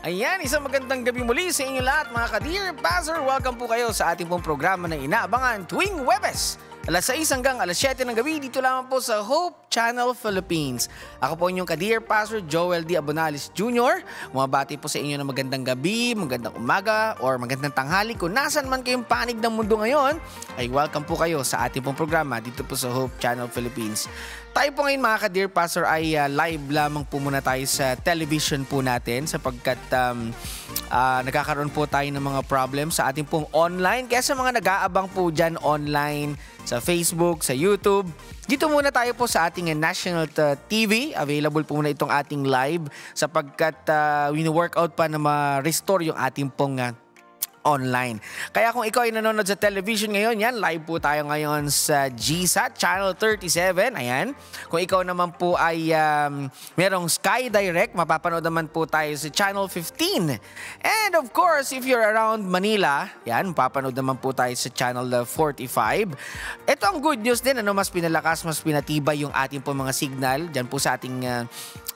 Ayan, isang magandang gabi muli sa inyo lahat mga ka-Dear Passer. Welcome po kayo sa ating pong programa na inaabangan tuwing Huwebes. Alas 6 hanggang alas 7 ng gabi dito lamang po sa Hope Channel Philippines. Ako po inyong ka-Dear Passer, Joel D. Abonalis Jr. Bumabati po sa inyo ng magandang gabi, magandang umaga, or magandang tanghali. Kung nasan man kayong panig ng mundo ngayon, ay welcome po kayo sa ating pong programa dito po sa Hope Channel Philippines. Tayo po ngayon mga ka-Dear Passer ay live lamang po muna tayo sa television po natin sapagkat nagkakaroon po tayo ng mga problem sa ating pong online. Kaya sa mga nag-aabang po dyan online, sa Facebook, sa YouTube, dito muna tayo po sa ating National TV. Available po muna itong ating live sapagkat wini-workout pa na ma-restore yung ating pong online. Kaya kung ikaw ay nanonood sa television ngayon, yan, live po tayo ngayon sa GSAT Channel 37. Ayan. Kung ikaw naman po ay merong Sky Direct, mapapanood naman po tayo sa Channel 15. And of course, if you're around Manila, yan, mapapanood naman po tayo sa Channel 45. Ito ang good news din, mas pinalakas, mas pinatibay yung ating po mga signal dyan po sa ating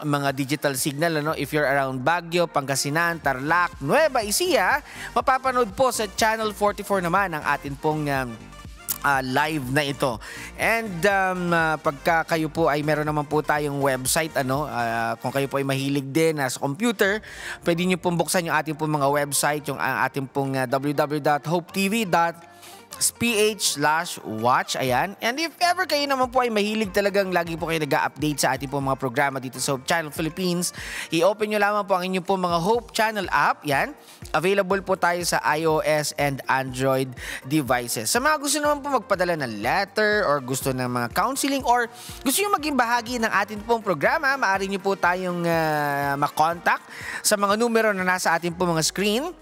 mga digital signal. If you're around Baguio, Pangasinan, Tarlac, Nueva Ecija, mapapanood po sa Channel 44 naman ang atin pong live na ito. And pagka kayo po ay meron naman po tayong website, kung kayo po ay mahilig din sa computer, pwede nyo pong buksan yung ating pong mga website, yung ating pong www.hopetv.ph/watch. Ayan. And if ever kayo naman po ay mahilig talagang lagi po kayo nag-update sa ating pong mga programa dito sa Hope Channel Philippines, i-open nyo lamang po ang inyong pong mga Hope Channel app. Yan. Available po tayo sa iOS and Android devices. Sa mga gusto naman po magpadala ng letter or gusto ng mga counseling or gusto nyo maging bahagi ng ating pong programa, maaari nyo po tayong makontak sa mga numero na nasa ating pong mga screen.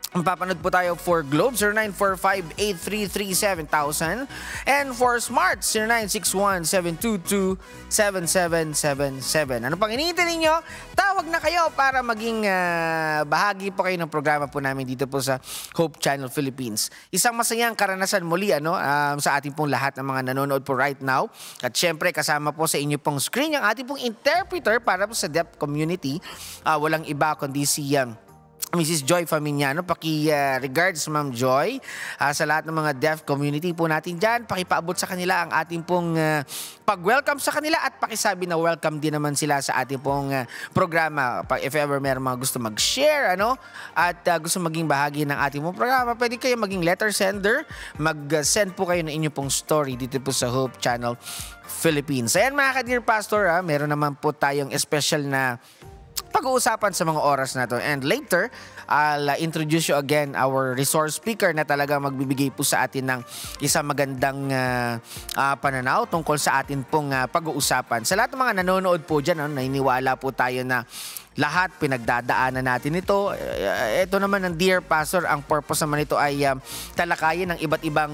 Mapapanood po tayo for Globe 0945-833-7000 and for Smart 0961-722-7777. Ano pang iniintay ninyo? Tawag na kayo para maging bahagi po kayo ng programa po namin dito po sa Hope Channel Philippines. Isang masayang karanasan muli sa ating pong lahat ng mga nanonood po right now. At syempre kasama po sa inyo pong screen yung ating pong interpreter para po sa deaf community. Walang iba kundi si Mrs. Joy Faminiano. Paki-regards Ma'am Joy sa lahat ng mga deaf community po natin dyan. Pakipaabot sa kanila ang ating pong pag-welcome sa kanila at pakisabi na welcome din naman sila sa ating pong programa. If ever meron mga gusto mag-share at gusto maging bahagi ng ating pong programa, pwede kayo maging letter sender. Mag-send po kayo ng inyong pong story dito po sa Hope Channel Philippines. Ayan mga ka-Dear Pastor, meron naman po tayong special na pag-uusapan sa mga oras na to. And later, I'll introduce you again our resource speaker na talaga magbibigay po sa atin ng isang magandang pananaw tungkol sa atin pong pag-uusapan. Sa lahat ng mga nanonood po dyan, naniniwala po tayo na lahat pinagdadaanan natin ito. Ito naman ng Dear Pastor, ang purpose naman ito ay talakayin ng iba't ibang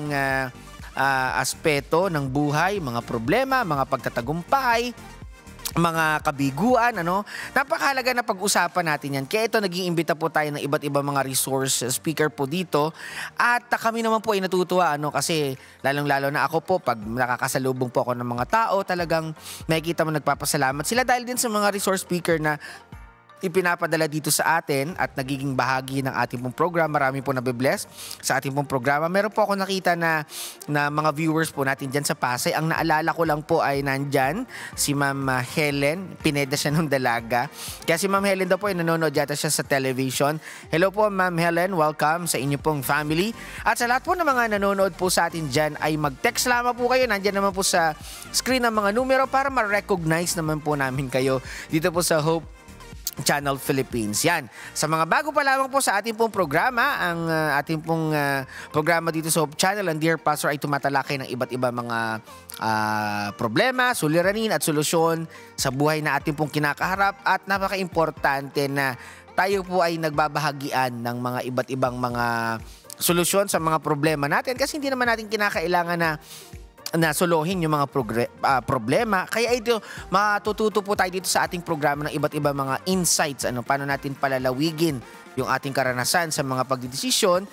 aspeto ng buhay, mga problema, mga pagtatagumpay, mga kabiguan, napakahalaga na pag-usapan natin yan. Kaya ito, nag-iimbita po tayo ng iba't ibang mga resource speaker po dito. At kami naman po ay natutuwa, kasi lalong-lalo na ako po, pag nakakasalubong po ako ng mga tao, talagang makikita mo nagpapasalamat sila dahil din sa mga resource speaker na ipinapadala dito sa atin at nagiging bahagi ng ating pong program. Marami po nabibless sa ating pong programa. Meron po ako nakita na mga viewers po natin dyan sa Pasay. Ang naalala ko lang po ay nandyan si Ma'am Helen. Pineda siya nung dalaga. Kaya si Ma'am Helen daw po ay nanonood yata siya sa television. Hello po Ma'am Helen. Welcome sa inyo pong family. At sa lahat po ng mga nanonood po sa atin dyan ay mag-text lamang po kayo. Nandyan naman po sa screen ng mga numero para ma-recognize naman po namin kayo dito po sa Hope Channel Philippines. Yan. Sa mga bago pa lamang po sa ating pong programa, ang ating pong programa dito sa Hope Channel, ang Dear Pastor ay tumatalakay ng iba't iba mga problema, suliranin at solusyon sa buhay na ating pong kinakaharap at napaka-importante na tayo po ay nagbabahagian ng mga iba't ibang mga solusyon sa mga problema natin kasi hindi naman natin kinakailangan na solohin yung mga problema. Kaya ito, matututo po tayo dito sa ating programa ng iba't ibang mga insights. Paano natin palalawigin yung ating karanasan sa mga pagdidesisyon,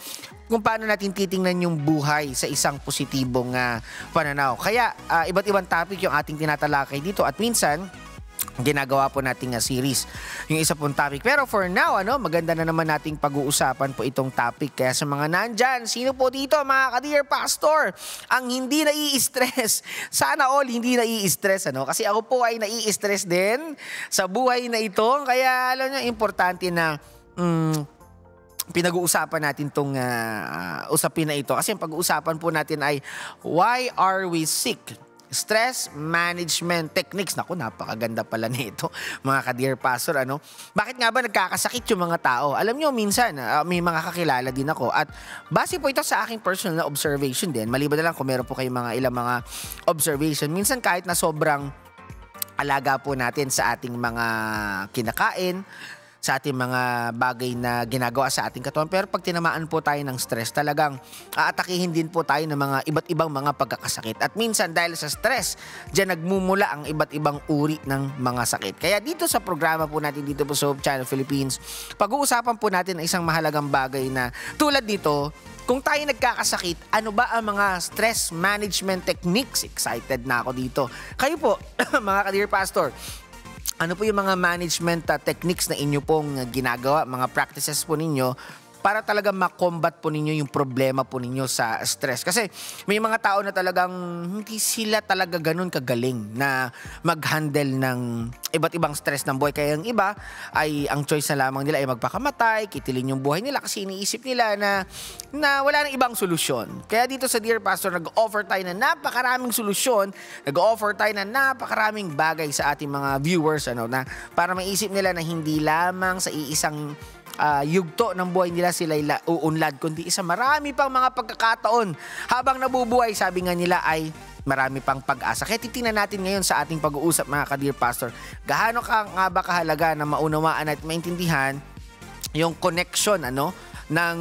kung paano natin titingnan yung buhay sa isang positibong pananaw. Kaya iba't ibang topic yung ating tinatalakay dito at minsan ginagawa po nating series, yung isa pong topic. Pero for now, maganda na naman nating pag-uusapan po itong topic. Kaya sa mga nandyan, sino po dito mga ka-Dear Pastor ang hindi nai-stress? Sana all hindi nai-stress, Kasi ako po ay nai-stress din sa buhay na ito. Kaya alam niyo, importante na pinag-uusapan natin tong usapin na ito. Kasi yung pag-uusapan po natin ay why are we sick? Stress management techniques. Naku, napakaganda pala nito, mga ka-Dear Pastor. Bakit nga ba nagkakasakit yung mga tao? Alam nyo, minsan, may mga kakilala din ako. At base po ito sa aking personal na observation din. Maliban na lang kung meron po kayong ilang mga observation. Minsan kahit na sobrang alaga po natin sa ating mga kinakain, sa ating mga bagay na ginagawa sa ating katawan. Pero pag tinamaan po tayo ng stress, talagang aatakihin din po tayo ng mga iba't ibang mga pagkakasakit. At minsan dahil sa stress, diyan nagmumula ang iba't ibang uri ng mga sakit. Kaya dito sa programa po natin dito po sa Hope Channel Philippines, pag-uusapan po natin ang isang mahalagang bagay na tulad dito, kung tayo nagkakasakit, ano ba ang mga stress management techniques? Excited na ako dito. Kayo po, mga ka-Dear Pastor, ano po yung mga management techniques na inyo pong ginagawa, mga practices po ninyo para talaga makombat po ninyo yung problema po ninyo sa stress? Kasi may mga tao na talagang hindi sila talaga ganun kagaling na mag-handle ng iba't ibang stress ng buhay. Kaya yung iba ay ang choice na lamang nila ay magpakamatay, kitilin yung buhay nila kasi iniisip nila na wala nang ibang solusyon. Kaya dito sa Dear Pastor, nag-offer tayo na napakaraming solusyon, nag-offer tayo na napakaraming bagay sa ating mga viewers na para maisip nila na hindi lamang sa iisang yugto ng buhay nila sila uunlad, kundi isa marami pang mga pagkakataon habang nabubuhay, sabi nga nila, ay marami pang pag-asa. Kaya titingnan natin ngayon sa ating pag-uusap, mga ka-Dear Pastor, gaano nga ba kahalaga na maunawaan at maintindihan yung connection ng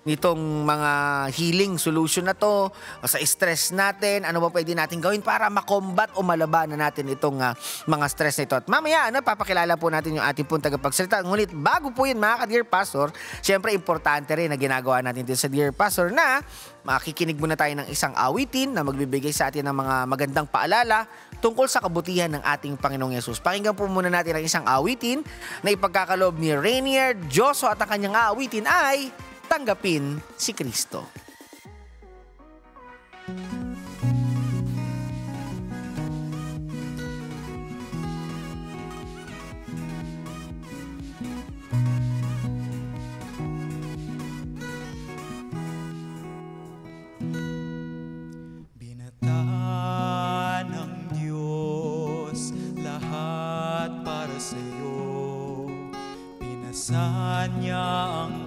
nitong mga healing solution na to sa stress natin. Ano ba pwede natin gawin para makombat o malabanan natin itong mga stress na ito? At mamaya, papakilala po natin yung ating pong tagapagsalita. Ngunit bago po yun, mga ka-Dear Pastor, syempre importante rin na ginagawa natin dito sa Dear Pastor na makikinig muna tayo ng isang awitin na magbibigay sa atin ng mga magandang paalala tungkol sa kabutihan ng ating Panginoong Yesus. Pakinggan po muna natin ang isang awitin na ipagkakaloob ni Rainier Dioso at ang kanyang awitin ay Tanggapin si Kristo. Binata ng Diyos lahat para sa iyo. Pinasan niya ang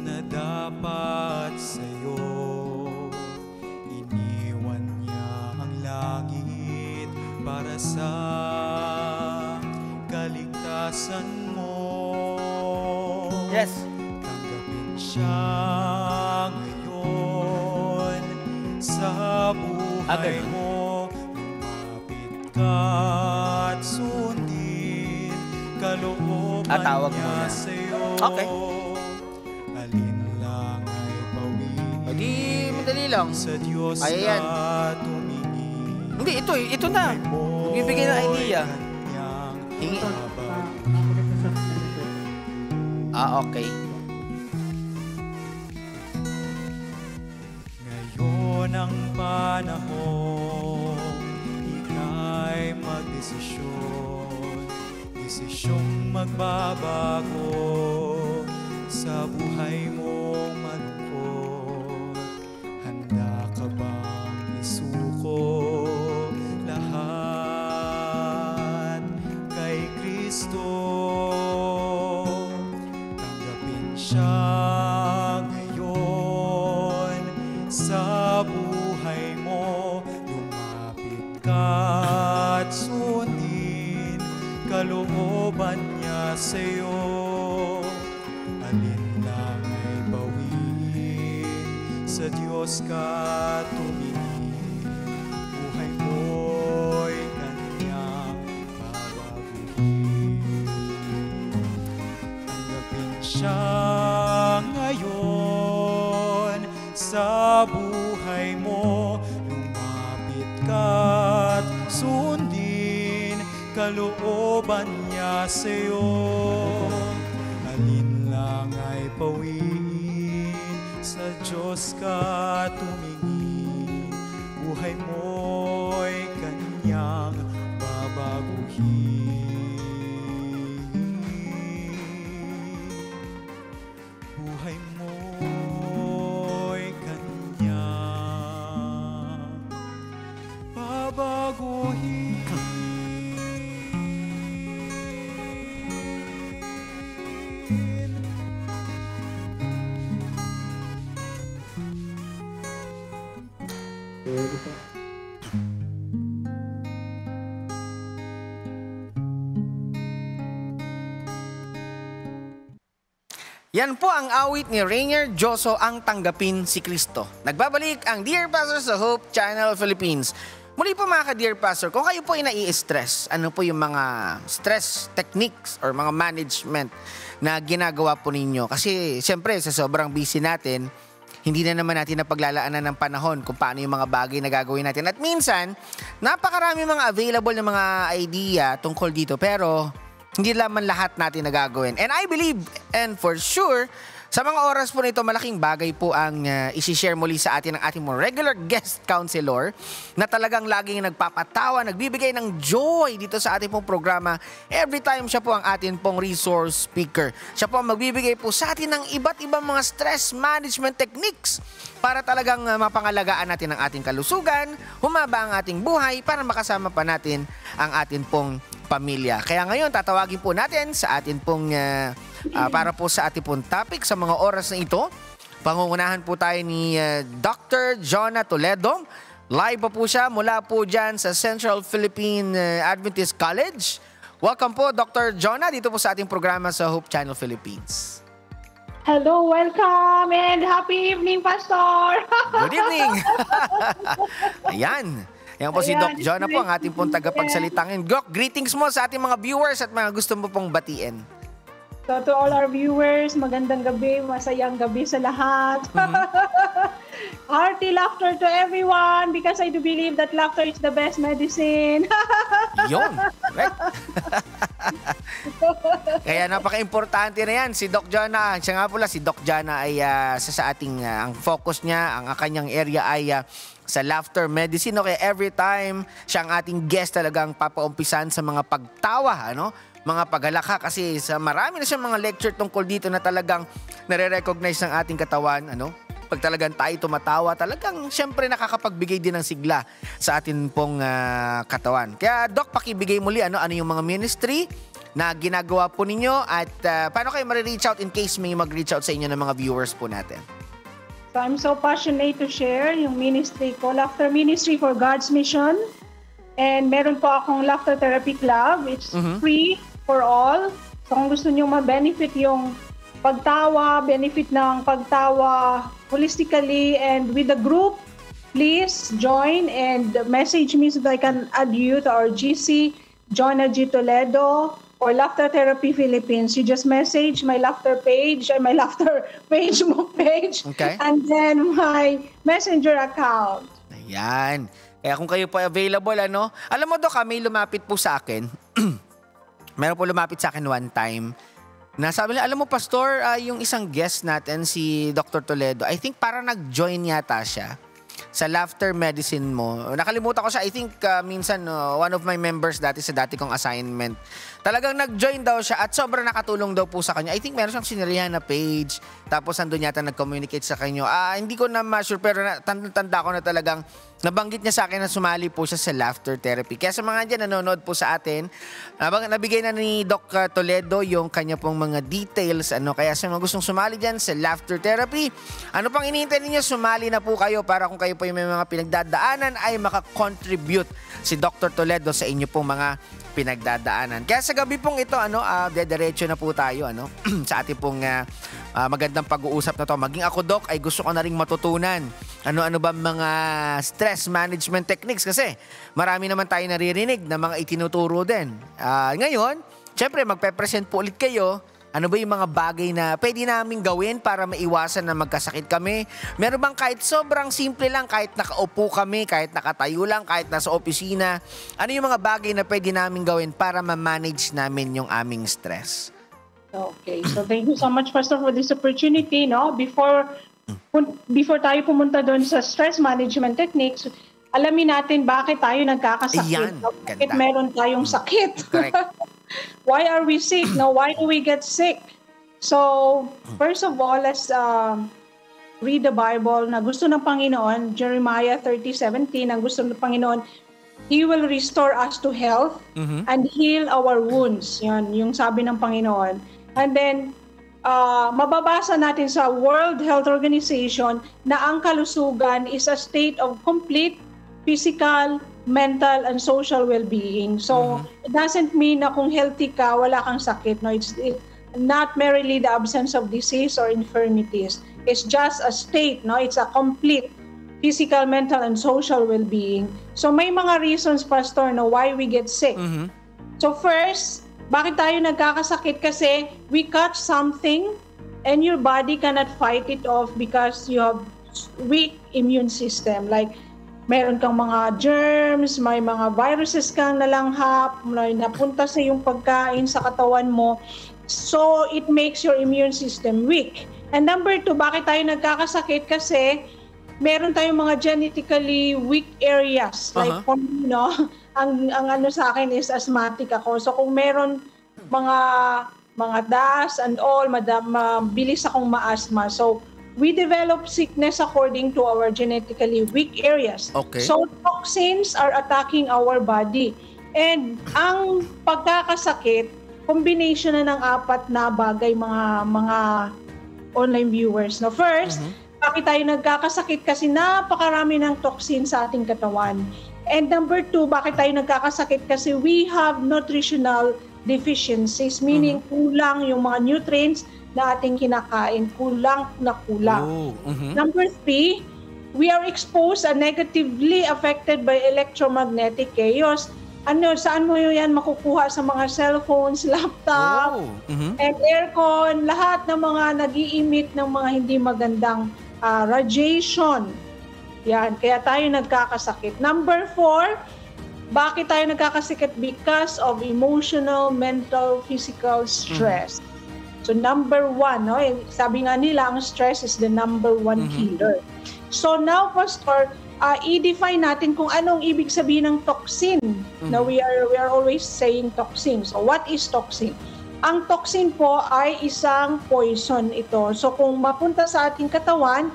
na dapat sa'yo. Iniwan niya ang langit para sa kaligtasan mo. Yes. Tanggapin siya ngayon sa buhay mo. Lumapit ka at sundin kalooban niya sa'yo. Okay. Di madali lang. Sa Diyos ayan. Na tumingin. Hindi, ito na. Magbibigay ng idea. Hingi. Okay. Ngayon ang panahon, ika'y magdesisyon. Desisyong magbabago sa buhay mong malungkot. Handa ka bang isuko lahat kay Kristo? Tanggapin siya ngayon sa buhay mo. Lumapit ka at sundin kalooban niya sa'yo. Alin lang ay bawin, sa Diyos ka tumingin. Buhay mo'y kanyang babaguhin. Tanggapin siya ngayon sa buhay mo. Lumapit ka at sundin kalooban niya sa'yo. Alin lang ay pawiin, sa Diyos ka tumingin, buhay mo'y Kanyang babaguhin. Buhay mo'y Kanyang babaguhin. Yan po ang awit ni Rainier Joso, Ang Tanggapin si Kristo. Nagbabalik ang Dear Pastor sa Hope Channel Philippines. Muli po mga ka-Dear Pastor, kung kayo po ay nai-stress, ano po yung mga stress techniques or mga management na ginagawa po ninyo? Kasi siyempre sa sobrang busy natin, hindi na naman natin napaglalaanan ng panahon kung paano yung mga bagay na gagawin natin. At minsan, napakarami mga available na mga idea tungkol dito, pero hindi naman lahat natin nagagawin. And I believe, and for sure, sa mga oras po nito, malaking bagay po ang isi-share muli sa atin ng ating mga regular guest counselor na talagang laging nagpapatawa, nagbibigay ng joy dito sa ating pong programa. Every time siya po ang ating pong resource speaker. Siya po ang magbibigay po sa atin ng iba't ibang mga stress management techniques para talagang mapangalagaan natin ang ating kalusugan, humaba ang ating buhay para makasama pa natin ang ating pong pamilya. Kaya ngayon, tatawagin po natin sa atin pong para po sa ating pong topic sa mga oras na ito. Pangungunahan po tayo ni Dr. Jonah Toledo. Live po siya mula po dyan sa Central Philippine Adventist College. Welcome po, Dr. Jonah, dito po sa ating programa sa Hope Channel Philippines. Hello, welcome, and happy evening, Pastor! Good evening! Ayan. Yan po si Doc Jonah po, ang ating pong tagapagsalitangin. Doc, greetings mo sa ating mga viewers at mga gusto mo pong batiin. So to all our viewers, magandang gabi, masayang gabi sa lahat. Hearty laughter to everyone because I do believe that laughter is the best medicine. Yun. Right? Kaya napaka-importante na yan. Si Doc Jonah, siya nga pala, si Doc Jonah ay sa ating, ang focus niya, ang kanyang area ay sa laughter medicine. Okay, every time siya ang ating guest talagang papaumpisan sa mga pagtawa, ano? Mga paghalaka kasi sa marami na siyang mga lecture tungkol dito na talagang nare-recognize ng ating katawan, ano? Pag talagang tayo tumatawa, talagang siyempre nakakapagbigay din ng sigla sa atin pong katawan. Kaya Doc, pakibigay muli ano yung mga ministry na ginagawa po ninyo at paano kayo ma-reach out in case may mag-reach out sa inyo ng mga viewers po natin. So I'm so passionate to share yung ministry ko, Laughter Ministry for God's Mission. And meron po akong Laughter Therapy Club. It's free for all. So kung gusto nyo ma-benefit yung pagtawa, benefit ng pagtawa holistically and with the group, please join and message me so that I can add you to our GC, Jonah G. Toledo, or Laughter Therapy Philippines. You just message my laughter page, my laughter Facebook page, okay, and then my messenger account. Ayan. Kaya kung kayo po available, ano, alam mo Doc, may lumapit po sa akin. Meron po lumapit sa akin one time. Na sabi nila, alam mo Pastor, yung isang guest natin, si Dr. Toledo, I think parang nag-join yata siya sa laughter medicine mo. Nakalimutan ko siya. I think minsan one of my members dati sa dati kong assignment. Talagang nag-join daw siya at sobrang nakatulong daw po sa kanya. I think meron siyang sinilihan na page. Tapos nandun yata nag-communicate sa kanya. Hindi ko na ma-sure pero tanda ko na talagang nabanggit niya sa akin na sumali po siya sa laughter therapy. Kaya sa mga dyan nanonood po sa atin, nabigay na ni Doc Toledo yung kanya pong mga details. Kaya sa mga gustong sumali dyan sa laughter therapy, ano pang hinihintay ninyo? Sumali na po kayo para kung kayo po yung may mga pinagdadaanan ay makakontribute si Dr. Toledo sa inyo pong mga pinagdadaanan. Kaya sa gabi pong ito, dediretso na po tayo sa ating pong magandang pag-uusap na to. Maging ako, Doc, ay gusto ko na rin matutunan ano-ano ba mga stress management techniques kasi marami naman tayo naririnig na mga itinuturo din. Ngayon, syempre magpe-present po ulit kayo Ano ba yung mga bagay na pwede namin gawin para maiwasan na magkasakit kami? Meron bang kahit sobrang simple lang, kahit nakaupo kami, kahit nakatayo lang, kahit nasa opisina, ano yung mga bagay na pwede namin gawin para ma-manage namin yung aming stress? Okay, so thank you so much, Pastor, for this opportunity. No, before tayo pumunta doon sa stress management techniques, alamin natin bakit tayo nagkakasakit. Ayan, Bakit ganda. meron tayong sakit? Correct. Why are we sick? No, why do we get sick? So, first of all, let's read the Bible na gusto ng Panginoon, Jeremiah 30:17, ang gusto ng Panginoon, He will restore us to health and heal our wounds. Yan, yung sabi ng Panginoon. And then, mababasa natin sa World Health Organization na ang kalusugan is a state of complete physical, mental, and social well-being. So, it doesn't mean na kung healthy ka, wala kang sakit. No, it's not merely the absence of disease or infirmities. It's just a state, no? It's a complete physical, mental, and social well-being. So, may mga reasons, Pastor, no, why we get sick. So, first, bakit tayo nagkakasakit? Kasi we catch something and your body cannot fight it off because you have weak immune system. Like, meron kang mga germs, may mga viruses kang nalanghap, may napunta sa yung pagkain sa katawan mo. So, it makes your immune system weak. And number 2, bakit tayo nagkakasakit? Kasi meron tayong mga genetically weak areas. Like, for me, no, ang ano sa akin is asthmatic ako. So, kung meron mga dust and all, mabilis akong ma-asthma. So, we develop sickness according to our genetically weak areas. Okay. So, toxins are attacking our body. And ang pagkakasakit, combination na ng 4 na bagay, mga online viewers. No, first, bakit tayo nagkakasakit? Kasi napakarami ng toxin sa ating katawan. And number 2, bakit tayo nagkakasakit? Kasi we have nutritional deficiencies, meaning kulang yung mga nutrients na ating kinakain, kulang na kulang. Number 3, we are exposed and negatively affected by electromagnetic chaos. Saan mo yan makukuha? Sa mga cellphones, laptop, and aircon, lahat ng mga nag-i-emit ng mga hindi magandang radiation. Yan, kaya tayo nagkakasakit. Number 4, bakit tayo nagkakasakit? Because of emotional, mental, physical stress. So number 1, no? Sabi nga nila, ang stress is the number 1 killer. So now, Pastor, i-define natin kung anong ibig sabihin ng toxin. Now, we are always saying toxin. So what is toxin? Ang toxin po ay isang poison ito. So kung mapunta sa ating katawan,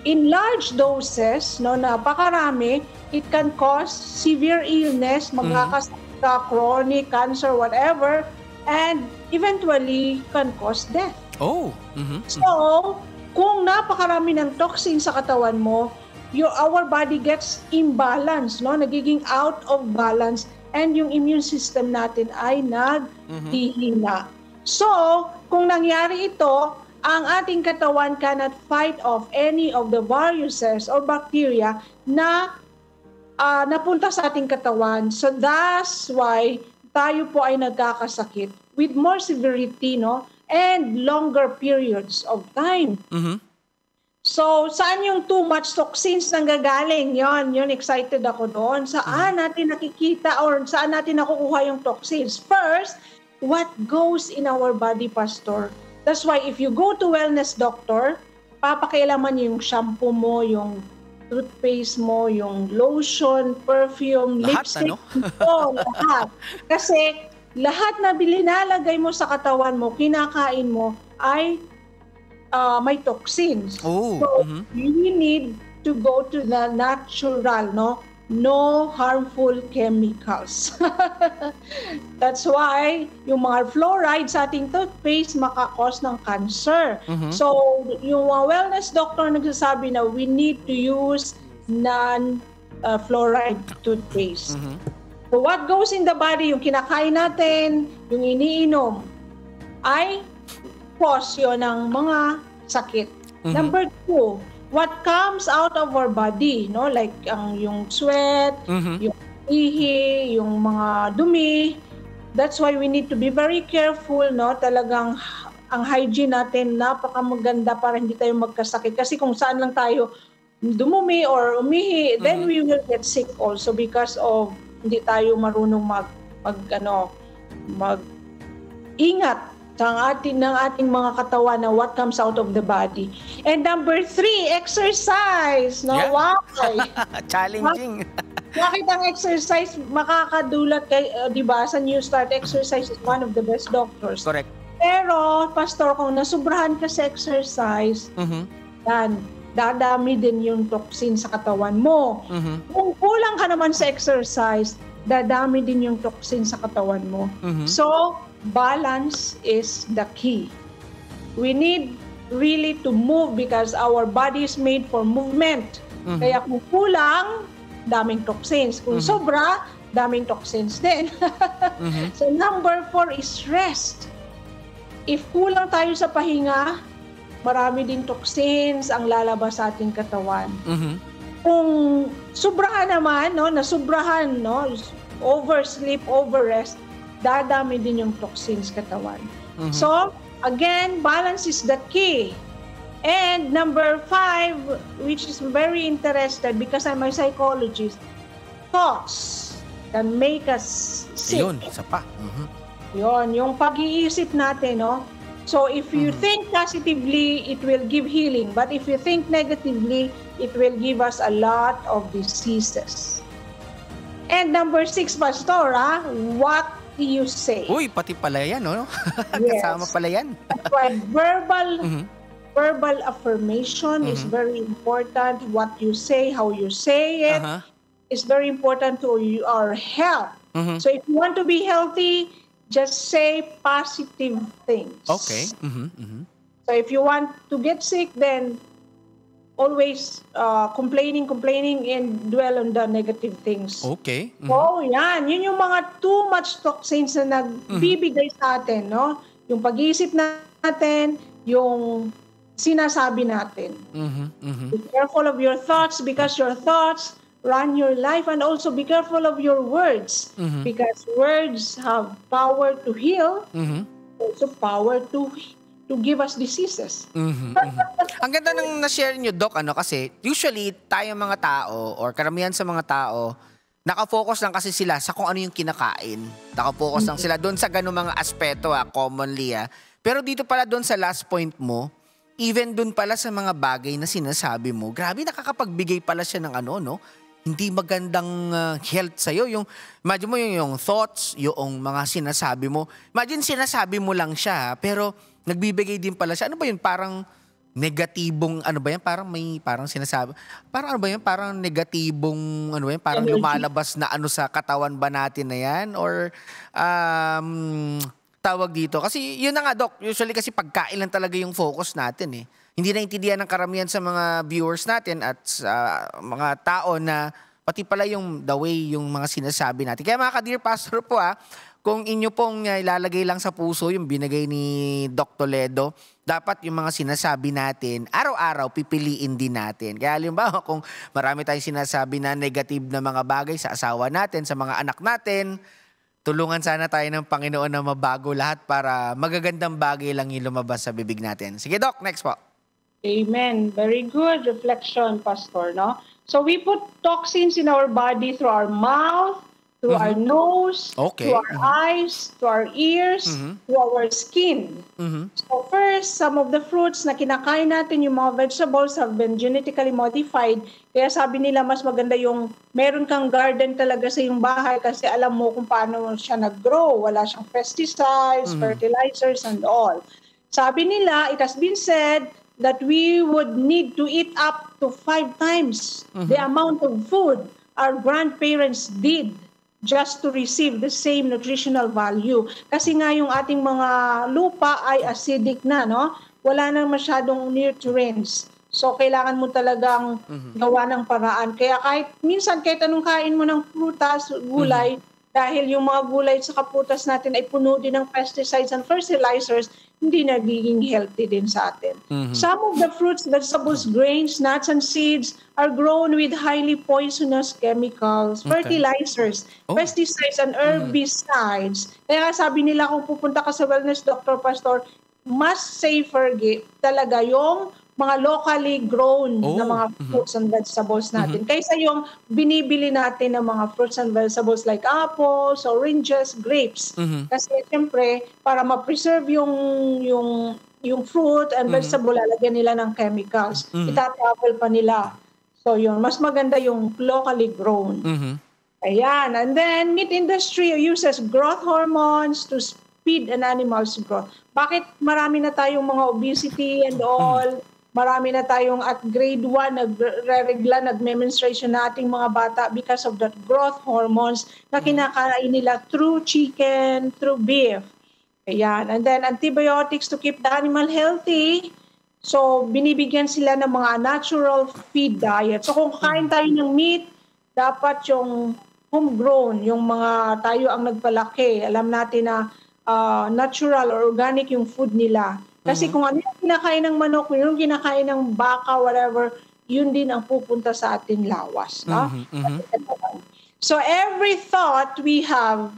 in large doses, no, napakarami, it can cause severe illness, magkakasakit ka, chronic, cancer, whatever, and eventually can cause death. So, kung napakarami ng toxin sa katawan mo, our body gets imbalance, no? Nagiging out of balance, and yung immune system natin ay naghihina. So, kung nangyari ito, ang ating katawan cannot fight off any of the viruses or bacteria na napunta sa ating katawan. So that's why tayo po ay nagkakasakit with more severity, no, and longer periods of time. So saan yung too much toxins nanggagaling? Yon excited ako doon. Saan natin nakikita or saan natin nakukuha yung toxins? First, what goes in our body, Pastor? That's why if you go to wellness doctor, papakialaman niyo yung shampoo mo, yung toothpaste mo, yung lotion, perfume, lahat, lipstick, lahat. Kasi lahat na nilalagay mo sa katawan mo, kinakain mo, ay may toxins. So, you need to go to the natural, no? No harmful chemicals. That's why yung mga fluoride sa ating toothpaste makakos ng cancer. So, yung wellness doctor nagsasabi na we need to use non-fluoride toothpaste. So, what goes in the body, yung kinakain natin, yung iniinom, ay cause yun ng mga sakit. Number 2, what comes out of our body, no? Like yung sweat, yung ihi, yung mga dumi, That's why we need to be very careful, no? Talagang ang hygiene natin napakamaganda para hindi tayo magkasakit. Kasi kung saan lang tayo dumumi or umihi, then we will get sick also because of hindi tayo marunong mag-ingat ng ating mga katawan na what comes out of the body. And number 3, exercise. No? Yeah. Why? Challenging. Bakit ang exercise makakadulat kay, di ba, sa New Start, exercise is one of the best doctors. Correct. Pero, Pastor, kung nasubrahan ka sa exercise, yan, dadami din yung toxin sa katawan mo. Kung kulang ka naman sa exercise, dadami din yung toxin sa katawan mo. So, balance is the key. We need really to move because our body is made for movement. Kaya kung kulang, daming toxins. Kung sobra, daming toxins din. So number 4 is rest. If kulang tayo sa pahinga, marami din toxins ang lalabas sa ating katawan. Kung sobrahan naman, nasubrahan, oversleep, overrest, dadami din yung toxins katawan. So, again, balance is the key. And number 5, which is very interested because I'm a psychologist, thoughts can make us sick. Yun, isa pa. Yun, yung pag-iisip natin, no? So, if you think positively, it will give healing. But if you think negatively, it will give us a lot of diseases. And number 6, Pastor, what you say. Uy, pati pala yan, no? Yes. Kasama pala yan. But verbal affirmation is very important. What you say, how you say it is very important to our health. So if you want to be healthy, just say positive things. Okay. So if you want to get sick, then always complaining and dwell on the negative things. Okay. So, yan. Yun yung mga too much toxins na nagbibigay sa atin, no? Yung pag-iisip natin, yung sinasabi natin. Be careful of your thoughts because your thoughts run your life, and also be careful of your words because words have power to heal, also power to give us diseases. Ang ganda ng na-share nyo, Doc, kasi usually tayo mga tao or karamihan sa mga tao, nakafocus lang kasi sila sa kung ano yung kinakain. Nakafocus lang sila doon sa ganung mga aspeto, commonly. Pero dito pala doon sa last point mo, even doon pala sa mga bagay na sinasabi mo, grabe, nakakapagbigay pala siya ng hindi magandang health sa'yo. Imagine mo yung thoughts, yung mga sinasabi mo. Imagine sinasabi mo lang siya, pero nagbibigay din pala siya. Ano ba yun? Parang negatibong, parang sinasabi, parang negatibong, parang lumalabas na sa katawan ba natin na yan? Or, tawag dito. Kasi yun na nga, Doc, usually kasi pagkain lang talaga yung focus natin. Hindi naintindihan ng karamihan sa mga viewers natin at sa mga tao na pati pala yung the way yung mga sinasabi natin. Kaya mga ka-Dear Pastor po, kung inyo pong ilalagay lang sa puso yung binigay ni Doc Toledo, dapat yung mga sinasabi natin, araw-araw pipiliin din natin. Kaya halimbawa kung marami tayong sinasabi na negative na mga bagay sa asawa natin, sa mga anak natin, tulungan sana tayo ng Panginoon na mabago lahat para magagandang bagay lang yung lumabas sa bibig natin. Sige, Doc, next po. Amen. Very good reflection, Pastor, no? So we put toxins in our body through our mouth, through our nose, Okay. through our eyes, through our ears, through our skin. So first, some of the fruits na kinakain natin, yung mga vegetables have been genetically modified. Kaya sabi nila mas maganda yung meron kang garden talaga sa iyong bahay kasi alam mo kung paano siya nag-grow. Wala siyang pesticides, fertilizers, and all. Sabi nila, it has been said that we would need to eat up to 5 times the amount of food our grandparents did just to receive the same nutritional value. Kasi nga yung ating mga lupa ay acidic na, no? Wala na masyadong nutrients. So, kailangan mo talagang gawa ng paraan. Kaya kahit minsan, kahit anong kain mo ng prutas, gulay, dahil yung mga gulay sa kaputas natin ay puno din ng pesticides and fertilizers, hindi nagiging healthy din sa atin. Some of the fruits, vegetables, grains, nuts, and seeds are grown with highly poisonous chemicals, fertilizers, pesticides, and herbicides. Kaya sabi nila kung pupunta ka sa wellness doctor, pastor, mas safer talaga yung mga locally grown na mga fruits and vegetables natin. Kaysa yung binibili natin ng mga fruits and vegetables like apples, oranges, grapes. Kasi siyempre, para ma-preserve yung fruit and vegetable, lalagyan nila ng chemicals. Itatravel pa nila. So yun, mas maganda yung locally grown. Ayan. And then, meat industry uses growth hormones to speed an animal's growth. Bakit marami na tayong mga obesity and all? Marami na tayong at grade 1 nagre-regla, nagme-menstruation na ating mga bata because of that growth hormones na kinakain nila through chicken, through beef. Ayan. And then antibiotics to keep the animal healthy. So binibigyan sila ng mga natural feed diet. So kung kain tayo ng meat, dapat yung homegrown, yung mga tayo ang nagpalaki. Alam natin na natural or organic yung food nila. Kasi kung ano yung kinakain ng manok, yung kinakain ng baka, whatever, yun din ang pupunta sa ating lawas. No? So every thought we have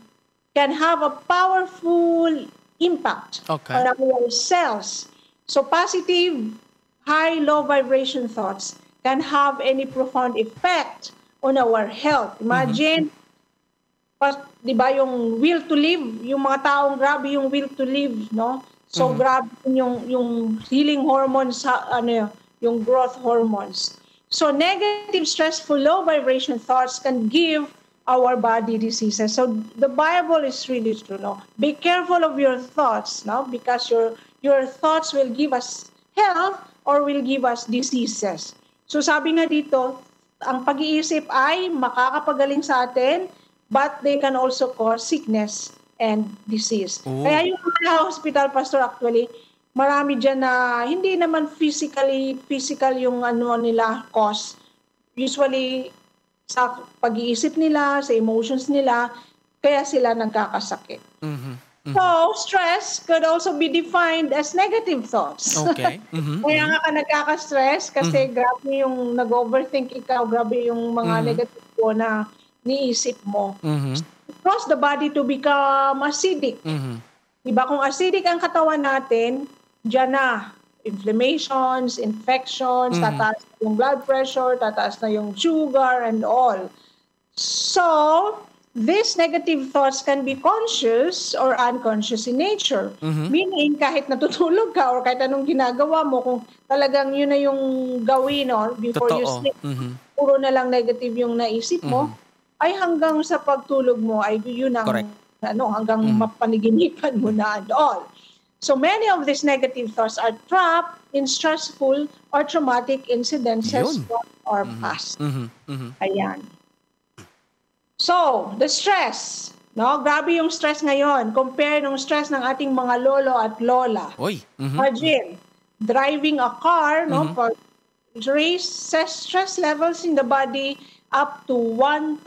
can have a powerful impact on our cells. So positive, high, low vibration thoughts can have any profound effect on our health. Imagine, di ba yung will to live, yung mga taong grabe yung will to live, no? So grabe yung healing hormones, yung growth hormones. So negative, stressful, low vibration thoughts can give our body diseases. So the Bible is really true, no? Be careful of your thoughts, no? Because your thoughts will give us health or will give us diseases. So sabi nga dito, ang pag-iisip ay makakapagaling sa atin, but they can also cause sickness and disease. Kaya yung mga hospital, pastor, actually, marami dyan na hindi naman physical yung nila cause. Usually, sa pag-iisip nila, sa emotions nila, kaya sila nagkakasakit. So, stress could also be defined as negative thoughts. Okay. Kaya nga ka nagkaka-stress kasi grabe yung nag-overthink ikaw, grabe yung mga negative po na niisip mo. Cause the body to become acidic. Diba? Kung acidic ang katawan natin, dyan na. Inflammations, infections, tataas na yung blood pressure, tataas na yung sugar and all. So, these negative thoughts can be conscious or unconscious in nature. Meaning, kahit natutulog ka or kahit anong ginagawa mo, kung talagang yun na yung gawin before you sleep, puro na lang negative yung naisip mo, ay hanggang sa pagtulog mo ay yun ang hanggang mapaniginipan mo na and all. So many of these negative thoughts are trapped in stressful or traumatic incidences from our past. Ayan. So, the stress, no? Grabe yung stress ngayon. Compare ng stress ng ating mga lolo at lola. Imagine, driving a car, no? For raise stress levels in the body up to 1,000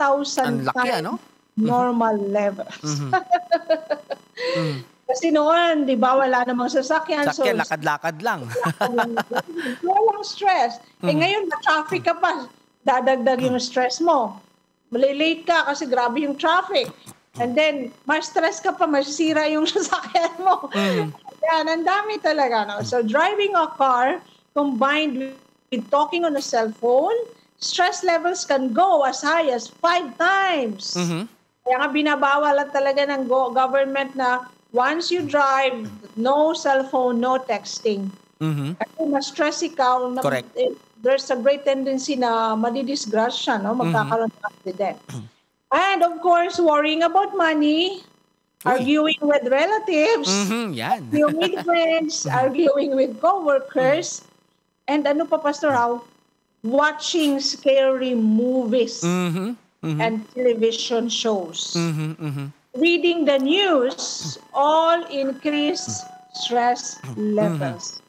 times normal levels. Kasi noon, di ba, wala namang sasakyan. Sasakyan, lakad-lakad lang. Walang stress. Ngayon, na-traffic ka pa. Dadagdag yung stress mo. Malilate ka kasi grabe yung traffic. And then, ma-stress ka pa, masisira yung sasakyan mo. Yan, ang dami talaga. No? So, driving a car combined with talking on a cell phone, stress levels can go as high as 5 times. Kaya nga binabawal talaga ng government na once you drive, no cell phone, no texting. Kasi ma-stress ikaw, there's a great tendency na madidisgrasya, no? Magkakaroon ng accident. And of course, worrying about money, arguing with relatives, arguing with friends, arguing with co-workers, and ano pa, Pastor Rao? Watching scary movies and television shows. Reading the news, all increase stress levels.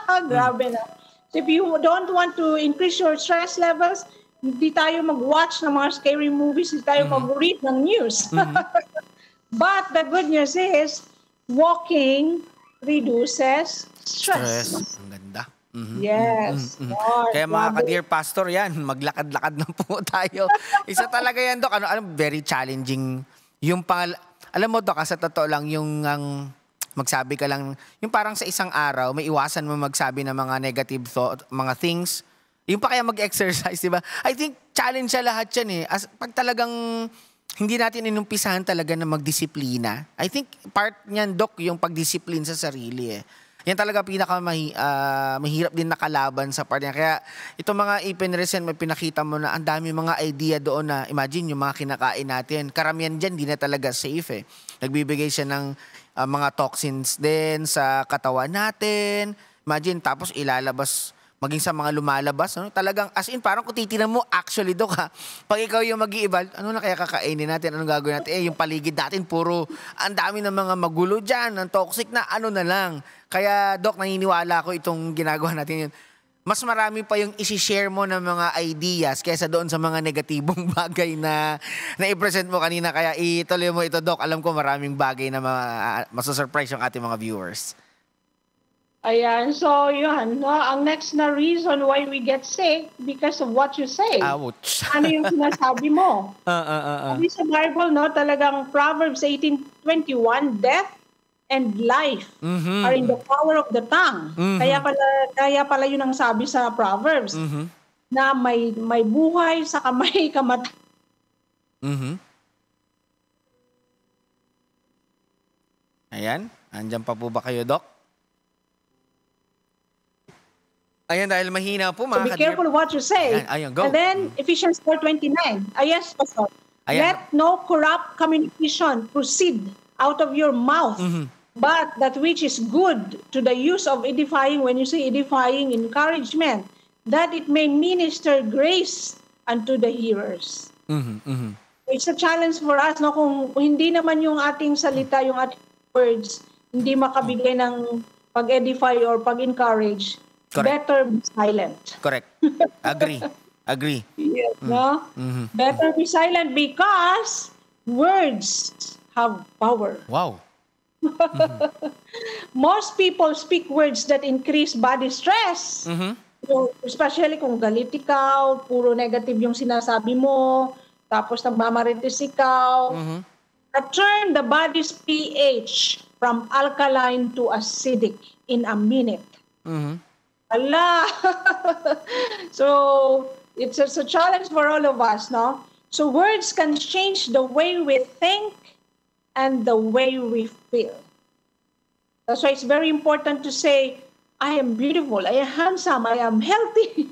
Grabe na. So if you don't want to increase your stress levels, Hindi tayo mag-watch ng mga scary movies, hindi tayo mag-read ng news. But the good news is, walking reduces stress. Ang ganda. Yes. Lord, Kaya mga grabe. ka-dear pastor yan, maglakad-lakad na po tayo. Isa talaga yan, Dok. Very challenging. Alam mo, Dok, sa totoo lang, yung magsabi ka lang, yung parang sa isang araw, may iwasan mo magsabi ng mga negative thought, mga things. Yung pa kaya mag-exercise, di ba? I think challenge sa lahat yan eh. Pag talagang hindi natin inumpisahan talaga na magdisiplina, I think part niyan, Dok, yung pagdisiplin sa sarili eh. Yan talaga mahirap din nakalaban sa part niya. Kaya itong mga ipinresent, may pinakita mo na ang dami mga idea doon na imagine yung mga kinakain natin. Karamihan dyan, di na talaga safe eh. Nagbibigay siya ng mga toxins din sa katawan natin. Imagine, tapos ilalabas maging sa mga lumalabas, no? Talagang, as in, parang kung titinan mo, actually, Dok, ha? Pag ikaw yung mag-i-eval, ano na kaya kakainin natin? Anong gagawin natin? Yung paligid natin, puro, ang dami ng mga magulo dyan, ang toxic na, ano na lang. Kaya, Dok, naniniwala ko itong ginagawa natin yun. Mas marami pa yung isi-share mo ng mga ideas kaysa doon sa mga negatibong bagay na i-present mo kanina. Kaya ituloy mo ito, Dok. Alam ko maraming bagay na masasurprise yung ating mga viewers. Ayan, so yun, no? Ang next na reason why we get sick because of what you say. Ouch. Ano yung sinasabi mo? Sabi sa Bible, no, talagang Proverbs 18:21, death and life are in the power of the tongue. Kaya pala yun ang sabi sa Proverbs, na may buhay sa kamay kamatayan. Ayan, andyan pa po ba kayo, Dok? Ayan, dahil mahina po, So mga be careful what you say. Ayan, go. And then, Ephesians 4:29. Yes, Pastor. Ayan. Let no corrupt communication proceed out of your mouth, but that which is good to the use of edifying, when you say edifying, encouragement, that it may minister grace unto the hearers. It's a challenge for us, no? Kung hindi naman yung ating salita, yung ating words, hindi makabigay ng pag-edify or pag-encourage, Correct. better be silent. Correct. Agree. Yes, no? Better be silent because words have power. Wow. Most people speak words that increase body stress. So, especially kung galit ikaw, puro negative yung sinasabi mo, tapos nagmamarites ikaw. Turn the body's pH from alkaline to acidic in a minute. Allah. So, it's a challenge for all of us, no? So, words can change the way we think and the way we feel. That's why it's very important to say, I am beautiful, I am handsome, I am healthy,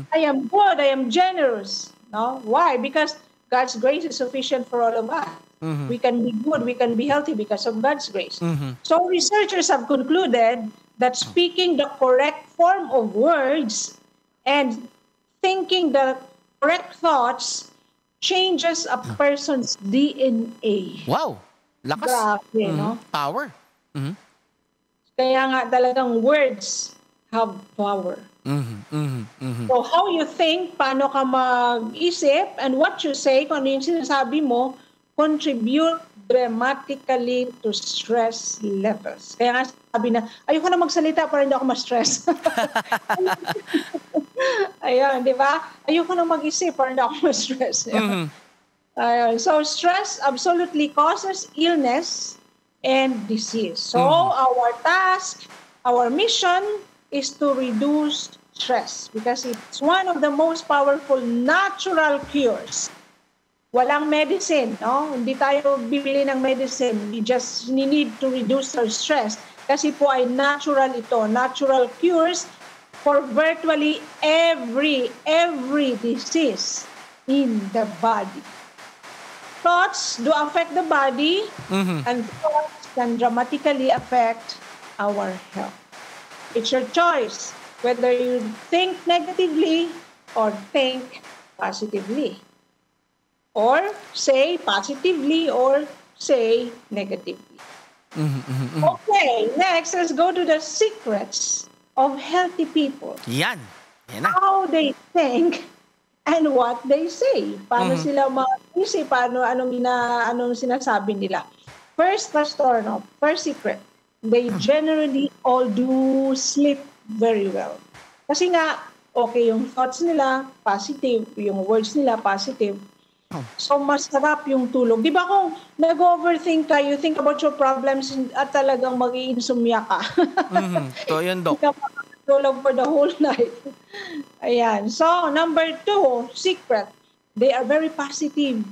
I am good, I am generous. No? Why? Because God's grace is sufficient for all of us. We can be good, we can be healthy because of God's grace. So researchers have concluded that speaking the correct form of words and thinking the correct thoughts changes a person's DNA. Wow. Lakas. Grabe, no? Power. Kaya nga talagang words have power. So how you think, paano ka mag-isip, and what you say, kung ano yung sinasabi mo, contribute dramatically to stress levels. Kaya nga sabi na, ayoko na magsalita para hindi ako ma-stress. Ayan, di ba? Ayoko na mag-isip para hindi ako ma-stress. So stress absolutely causes illness and disease. So our task, our mission is to reduce stress because it's one of the most powerful natural cures. Walang medicine, no? Hindi tayo bibili ng medicine. We just need to reduce our stress. Kasi po ay natural ito. Natural cures for virtually every disease in the body. Thoughts do affect the body, and thoughts can dramatically affect our health. It's your choice whether you think negatively or think positively. Or say positively or say negatively. Okay, next, let's go to the secrets of healthy people. Yan. Yan na. How they think and what they say. Paano sila mag-isip, anong sinasabi nila. First, Pastor, first secret, they generally all do sleep very well. Kasi nga, okay, yung thoughts nila, positive, yung words nila, positive. So, masarap yung tulog. Di ba kung nag-overthink ka, you think about your problems at talagang mag-i-insomnia ka. So, yun, Doc. Hindi ka makakatulog for the whole night. Ayan. So, number 2, secret. They are very positive,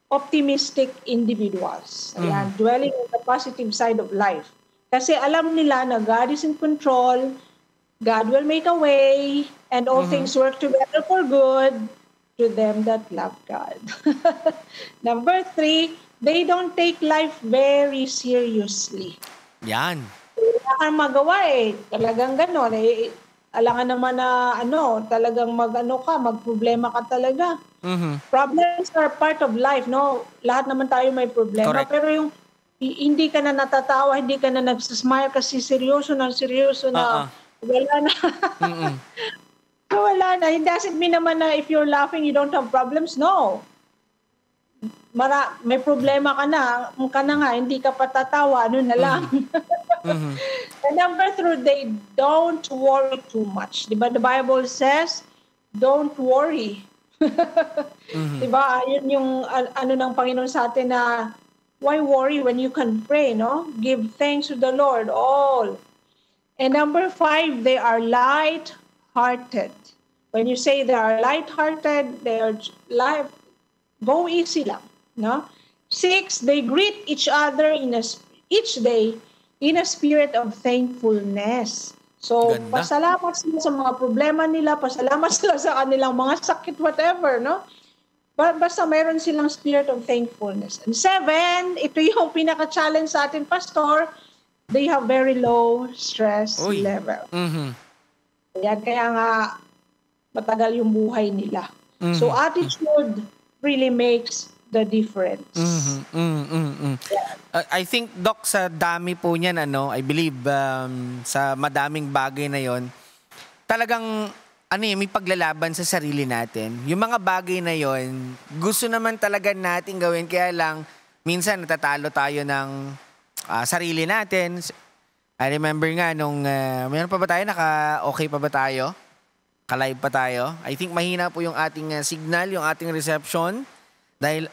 optimistic individuals. Ayan. Dwelling on the positive side of life. Kasi alam nila na God is in control, God will make a way, and all things work together for good to them that love God. Number 3, they don't take life very seriously. Yan. Wala kang magawa Talagang gano'n. Alangan naman na talagang magproblema ka talaga. Problems are part of life, no? Lahat naman tayo may problema. Correct. Pero yung hindi ka na natatawa, hindi ka na nagsasmile kasi seryoso na. Wala na. Wala na. It doesn't mean naman na if you're laughing, you don't have problems. No. May problema ka na nga, hindi ka patatawa, na lang. And number 3, they don't worry too much. Diba the Bible says, don't worry. Diba? Yun yung ng Panginoon sa atin na, why worry when you can pray, no? Give thanks to the Lord, all. And number 5, they are light-hearted. When you say they are light-hearted, they are go easy lang, no? 6, they greet each other each day in a spirit of thankfulness. So, Ganda. pasalamat sila sa mga problema nila, pasalamat sila sa kanilang mga sakit, whatever, no? Basta mayroon silang spirit of thankfulness. And 7, ito yung pinaka-challenge sa atin, Pastor, they have very low stress level. Yan, kaya nga, matagal yung buhay nila. So, attitude really makes the difference. I think, Doc, sa dami po niyan, I believe, sa madaming bagay na yon, talagang, may paglalaban sa sarili natin. Yung mga bagay na yon, gusto naman talaga natin gawin, kaya lang, minsan natatalo tayo ng sarili natin. I remember nga nung, mayroon pa ba tayo, okay pa ba tayo? Ka-live pa tayo? I think mahina po yung ating signal, yung ating reception. Dahil,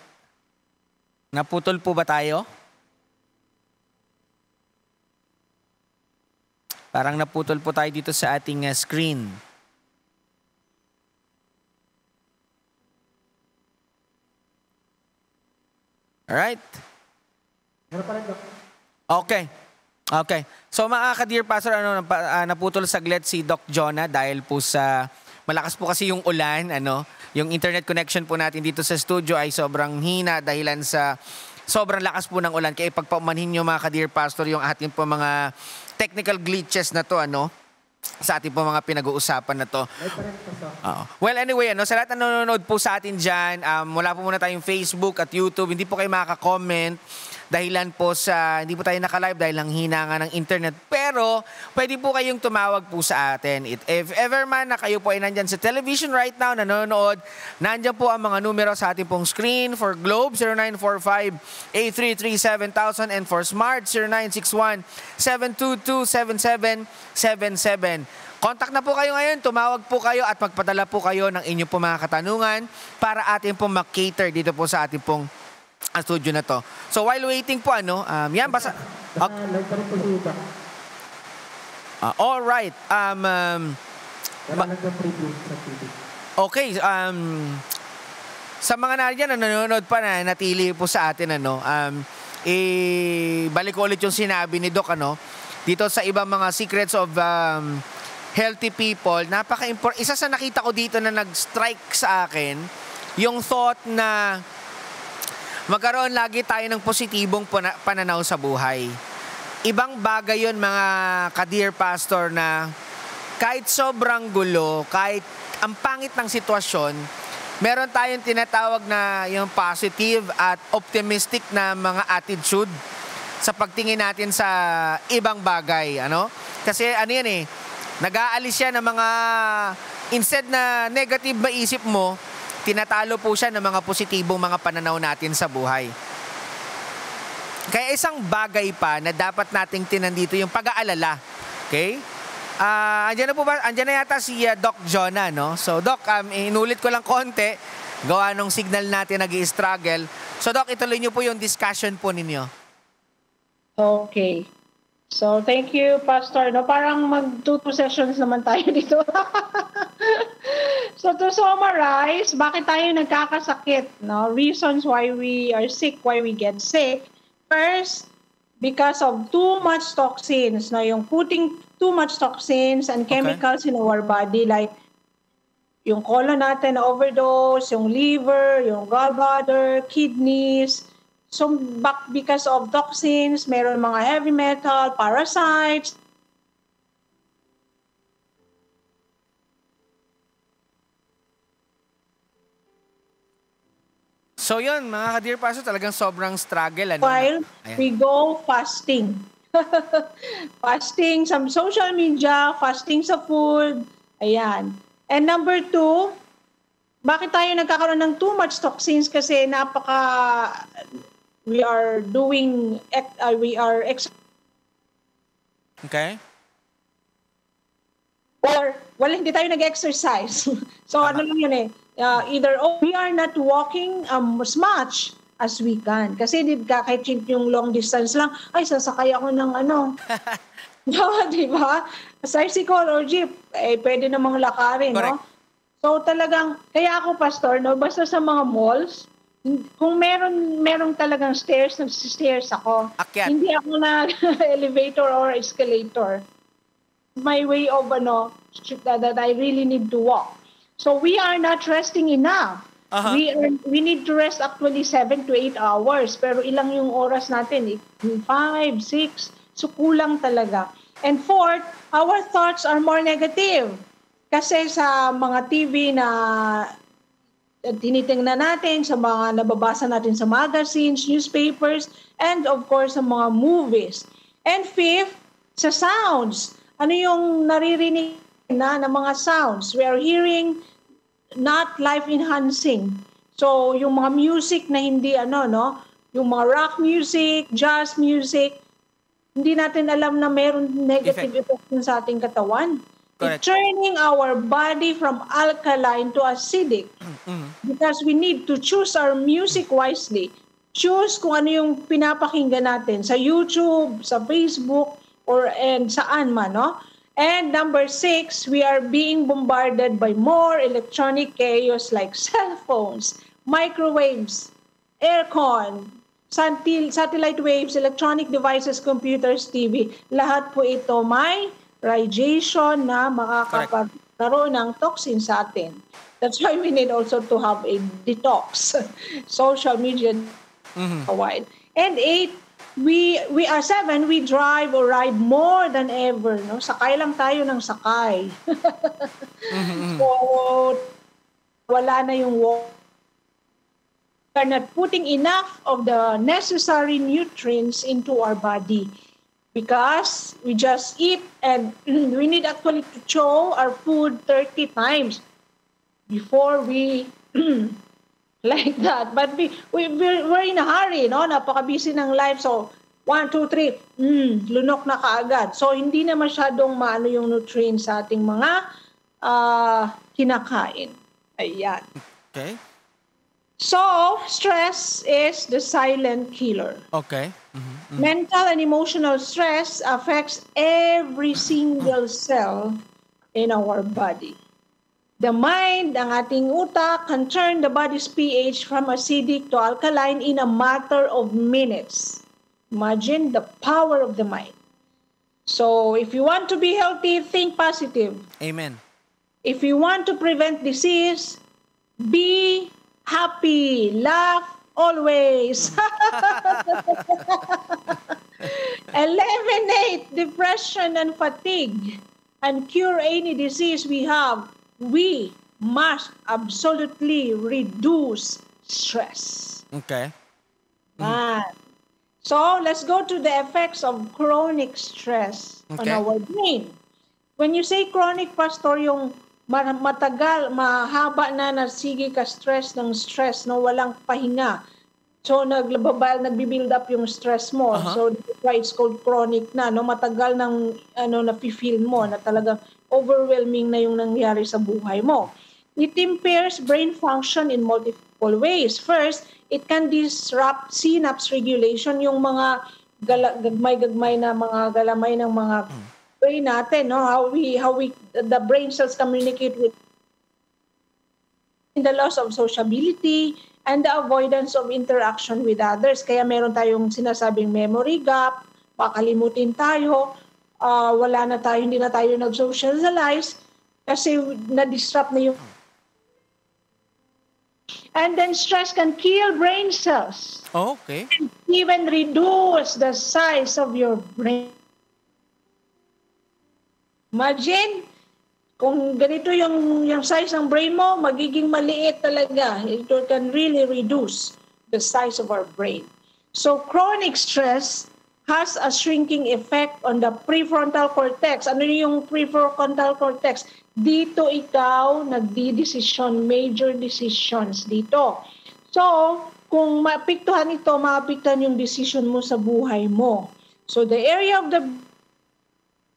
naputol po ba tayo? Parang naputol po tayo dito sa ating screen. Alright? Okay. Okay. So mga ka-Dear Pastor, naputol saglit si Doc Jonah dahil po sa malakas po kasi yung ulan, yung internet connection po natin dito sa studio ay sobrang hina dahilan sa sobrang lakas po ng ulan. Kaya pagpaumanhin nyo mga ka-Dear Pastor yung ating po mga technical glitches na to, sa ating po mga pinag-uusapan na to. Well, anyway, sa lahat na nanonood po sa atin dyan, wala po muna tayong Facebook at YouTube. Hindi po kayo makaka-comment dahilan po sa, hindi po tayo naka-live dahil lang hina nga ng internet. Pero, pwede po kayong tumawag po sa atin. If ever man na kayo po ay nandyan sa television right now, nanonood, nandyan po ang mga numero sa ating pong screen. For Globe, 0945-8337,000 and for Smart, 0961-722-7777. Contact na po kayo ngayon, tumawag po kayo at magpadala po kayo ng inyong po mga katanungan para atin pong mag-cater dito po sa ating pong studio na to. So while waiting po, yan, basta... all right. Okay, sa mga nariyan na nanonood pa na natili po sa atin, balik ko ulit yung sinabi ni Doc, dito sa ibang mga secrets of healthy people, isa sa nakita ko dito na nag-strike sa akin, yung thought na magkaroon lagi tayo ng positibong pananaw sa buhay. Ibang bagay yun mga ka-Dear Pastor na kahit sobrang gulo, kahit ang pangit ng sitwasyon, meron tayong tinatawag na yung positive at optimistic na mga attitude sa pagtingin natin sa ibang bagay. Kasi nag-aalis siya ng mga, instead na negative maisip mo, tinatalo po siya ng mga positibong mga pananaw natin sa buhay. Kaya isang bagay pa na dapat nating tinan dito yung pag-aalala. Okay? Andiyan na po ba? Andiyan na yata si Doc Jonah, no? So, Doc, inulit ko lang konti. Gawa nung signal natin nag-i-struggle. So, Doc, ituloy niyo po yung discussion po ninyo. Okay. So, thank you, Pastor. No, parang mag-2 sessions naman tayo dito. So, to summarize, bakit tayo nagkakasakit? No? Reasons why we are sick, why we get sick. First, because of too much toxins. No? Yung putting too much toxins and chemicals in our body, like yung colon natin na overdose, yung liver, yung gallbladder, kidneys. So, because of toxins, meron mga heavy metal, parasites. So yun, mga ka-Dear Pastor, talagang sobrang struggle. Ano? While we go fasting. Fasting sa social media, fasting sa food. Ayan. And number 2, bakit tayo nagkakaroon ng too much toxins? Kasi we are Okay. Or, hindi tayo nag-exercise. So, ano lang yun either we are not walking as much as we can. Kasi kahit yung long distance lang, ay, sasakay ako ng di ba? Tricycle or jeep, pwede namang lakarin, no? So, talagang, kaya ako, Pastor, no, basta sa mga malls, kung merong talagang stairs, nag-stairs ako. Akyat. Hindi ako elevator or escalator. My way of that I really need to walk. So we are not resting enough. We need to rest actually 7 to 8 hours. Pero ilang yung oras natin? 5, 6. So kulang talaga. And fourth, our thoughts are more negative. Kasi sa mga TV na tinitingnan natin, sa mga nababasa natin sa magazines, newspapers, and of course sa mga movies. And fifth, sa sounds. Ano yung naririnig na mga sounds? We are hearing not life-enhancing. So, yung mga music na hindi yung mga rock music, jazz music, hindi natin alam na meron negative effect sa ating katawan. It's turning our body from alkaline to acidic. Because we need to choose our music wisely. Choose kung ano yung pinapakinggan natin sa YouTube, sa Facebook, and saan man, no? And number 6, we are being bombarded by more electronic chaos like cell phones, microwaves, aircon, satellite waves, electronic devices, computers, TV. Lahat po ito may radiation na makakapagkaroon ng toxin sa atin. That's why we need also to have a detox. Social media a while. And 8, we are 7, we drive or ride more than ever, no? Sakay lang tayo ng sakay. So wala na yung walk. We are not putting enough of the necessary nutrients into our body because we just eat, and we need actually to chew our food 30 times before we like that. But we're in a hurry, no? Napaka-busy ng life. So, 1, 2, 3, lunok na kaagad. So, hindi na masyadong maano yung nutrients sa ating mga kinakain. Ayan. Okay. So, stress is the silent killer. Okay. Mental and emotional stress affects every single cell in our body. The mind, ang ating utak, can turn the body's pH from acidic to alkaline in a matter of minutes. Imagine the power of the mind. So, if you want to be healthy, think positive. Amen. If you want to prevent disease, be happy. Laugh always. Eliminate depression and fatigue and cure any disease we have. We must absolutely reduce stress. Okay. So, let's go to the effects of chronic stress on our brain. When you say chronic, Pastor, yung matagal, mahaba na sige ka stress ng stress, no, walang pahinga. So nagbi-build up yung stress mo. So that's why it's called chronic na, no, matagal nang na-feel mo na talagang overwhelming na yung nangyari sa buhay mo. It impairs brain function in multiple ways. First, it can disrupt synapse regulation, yung mga gagmay-gagmay na mga galamay ng mga brain natin, no? How we the brain cells communicate with the loss of sociability and the avoidance of interaction with others. Kaya meron tayong sinasabing memory gap, makalimutin tayo, hindi na tayo nag-socialize kasi na-disrupt na yung. And then stress can kill brain cells. Okay. And even reduce the size of your brain. Imagine, kung ganito yung size ng brain mo, magiging maliit talaga. It can really reduce the size of our brain. So chronic stress has a shrinking effect on the prefrontal cortex. Ano yung prefrontal cortex? Dito ikaw nagdi-decision, major decisions dito. So, kung maapektuhan ito, maapektuhan yung decision mo sa buhay mo. So, the area of the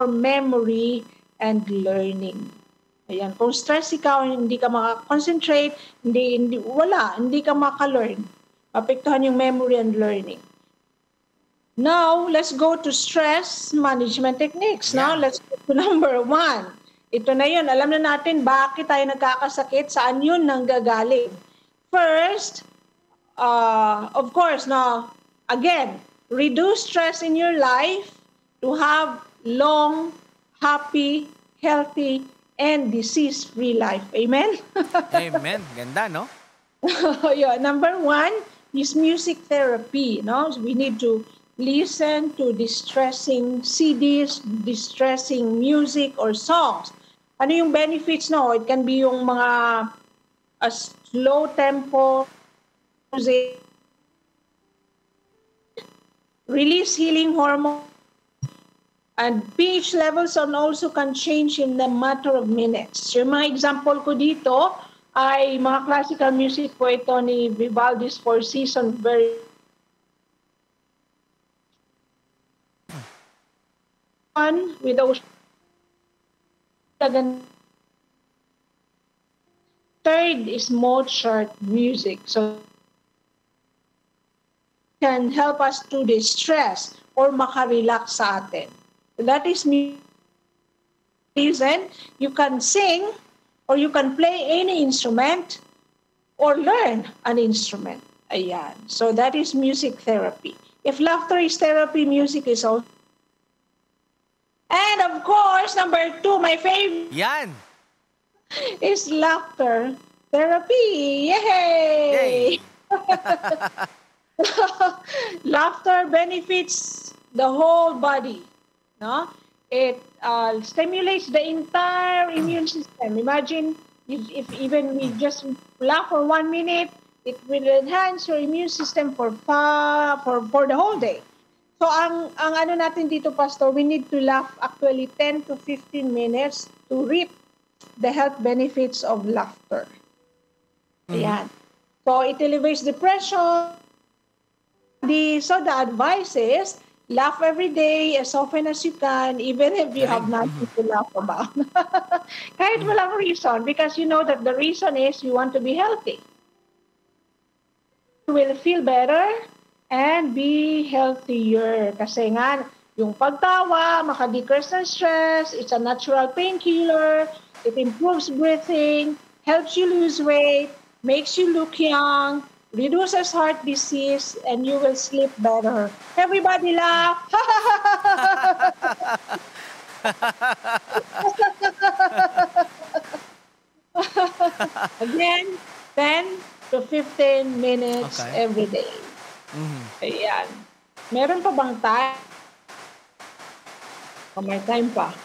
memory and learning. Ayan, kung stress ikaw, hindi ka makakonsentrate, hindi ka maka-learn. Maapektuhan yung memory and learning. Now, let's go to stress management techniques. Now, let's go to number 1. Ito na yun. Alam na natin bakit tayo nagkakasakit, saan yun nanggagaling. First, of course, now, again, reduce stress in your life to have long, happy, healthy, and disease-free life. Amen? Amen. Ganda, no? Yeah. Number 1 is music therapy. No? So we need to listen to distressing CDs, distressing music or songs. Ano yung benefits, no? It can be yung mga slow tempo music, release healing hormone, and pH levels also can change in the matter of minutes. Yung mga example ko dito ay mga classical music po ito ni Vivaldi's Four Seasons, very with those. Third is Mozart music. So can help us to distress or makarelax sa atin. That is music. You can sing or you can play any instrument or learn an instrument. Ayan. So that is music therapy. If laughter is therapy, music is also. And of course, number 2, my favorite. Yan. Is laughter therapy. Yay! Laughter benefits the whole body. No? It stimulates the entire immune system. Imagine if even we just laugh for 1 minute, it will enhance your immune system for the whole day. So ang ano natin dito, Pastor, we need to laugh actually 10 to 15 minutes to reap the health benefits of laughter. Ayan. So it elevates depression. So the advice is laugh every day as often as you can, even if you have nothing to laugh about. Kahit walang reason, because you know that the reason is you want to be healthy. You will feel better and be healthier. Kasi nga, yung pagtawa, makadecrease ng stress, it's a natural painkiller, it improves breathing, helps you lose weight, makes you look young, reduces heart disease, and you will sleep better. Everybody laugh! Again, 10 to 15 minutes every day. Ayan. Meron pa bang time? May time pa.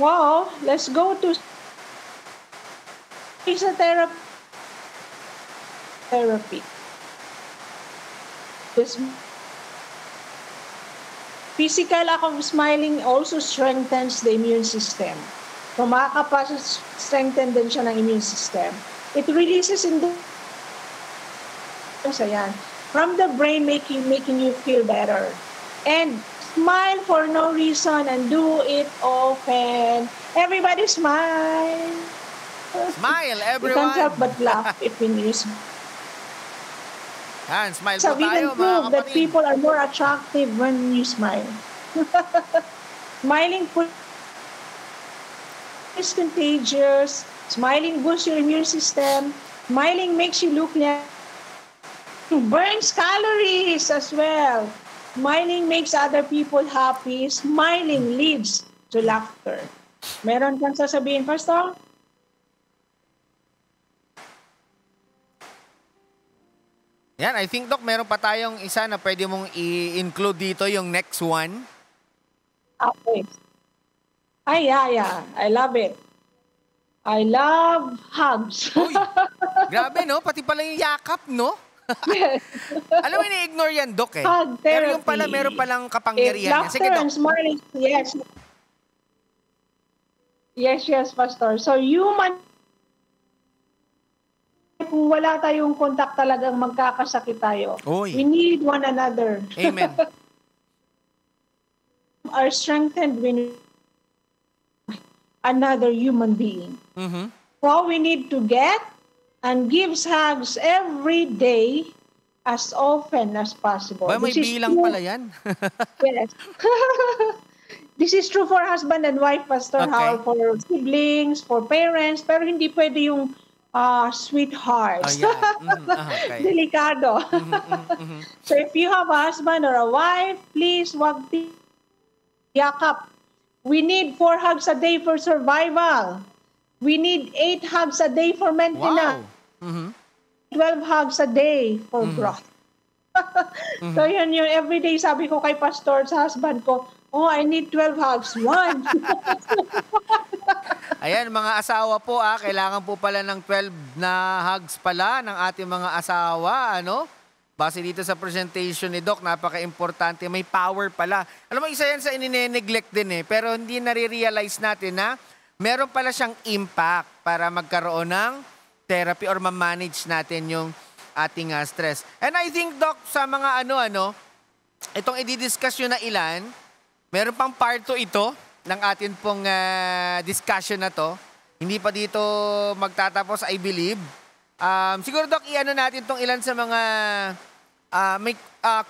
Wow, let's go to therapy. This physical act of smiling also strengthens the immune system. So makakapag-strengthen din siya ng immune system. It releases ayan, from the brain, making you feel better. And smile for no reason and do it often. Everybody smile. Smile, You everyone! can't help but laugh if you smile. Yan, smile So po we tayo, can mga prove that kapatid. people are more attractive when you smile. Smiling is contagious. Smiling boosts your immune system. Smiling makes you look like burns calories as well. Smiling makes other people happy. Smiling leads to laughter. Meron kang sasabihin, Pastor? Yan, I think, Doc, meron pa tayong isa na pwede mong i-include dito, yung next one. Okay. Ay, yeah. I love it. I love hugs. Uy, grabe, no? Pati pala yung yakap, no? Yes. Alam mo, ini-ignore yan, Doc, eh. Hug Pero yung therapy. pala, meron palang kapangyarihan yan. Sige, Laughter and Doc. smiling, yes. Yes, Pastor. So, human, kung wala tayong contact talagang magkakasakit tayo. Uy. We need one another. Amen. Are strengthened when another human being. Mhm. So we need to get and give hugs every day as often as possible. Ba, may This is bilang true- pala yan. Yes. This is true for husband and wife, Pastor, Okay. how for siblings, for parents, pero hindi pwede yung sweethearts. Ayan. Okay. Delikado. So if you have a husband or a wife, please wag yakap. We need 4 hugs a day for survival. We need 8 hugs a day for maintenance. Wow. Mhm. 12 hugs a day for growth. So yun yung everyday sabi ko kay pastor sa husband ko, oh, I need 12 hugs. 1. Ayan, mga asawa po, kailangan po pala ng 12 na hugs pala ng ating mga asawa, ano? Base dito sa presentation ni Doc, napaka-importante. May power pala. Alam mo, isa yan sa inineglect din eh. Pero hindi nare-realize natin na meron pala siyang impact para magkaroon ng therapy or ma-manage natin yung ating stress. And I think, Doc, sa mga itong i-discuss yun na ilan, meron pang part 2 ito ng atin pong discussion na to. Hindi pa dito magtatapos, I believe. Siguro, Doc, i-ano natin tong ilan sa mga may